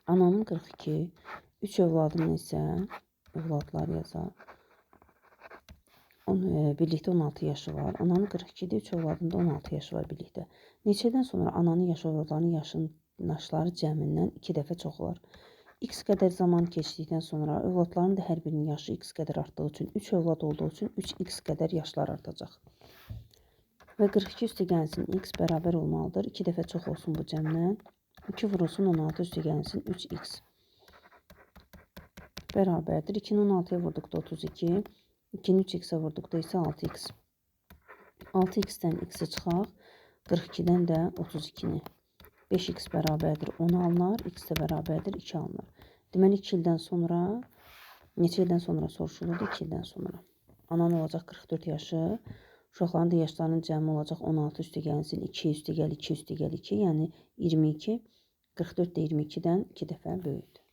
Ananın 42, 3 övladının isə övladlar yazar. Birlikdə 16 yaşı var. Ananın 42-dir, 3 övladında 16 yaşı var birlikdə. Neçədən sonra ananın yaşı övladların yaşları cəmindən 2 dəfə çox olar. X qədər zaman keçdikdən sonra övladların da hər birinin yaşı x qədər artdığı üçün 3 övlad olduğu üçün 3x qədər yaşlar artacaq. Və 42 üstəgəlsin x bərabər olmalıdır. 2 dəfə çox olsun bu cəmdən. 2 vurulsun 16 üstəgəlsin 3x. Bərabərdir. 2-ni 16-ya vurduqda 32. 2-ni 3x-ə vurduqda isə 6x. 6x-dən x-i çıxaq. 42-dən də 32-ni. 5x bərabərdir 10 alınar. X də bərabərdir 2 alınar. Deməli 2 ildən sonra, neçə ildən sonra soruşulurdu? 2 ildən sonra. Anan olacaq 44 yaşı. Uşaqların da yaşlarının cəmi olacaq 16 üstəgəlsin 2 üstəgəl 2 üstəgəl 2, yəni 22. 44 də 22-dən 2 dəfə böyükdür.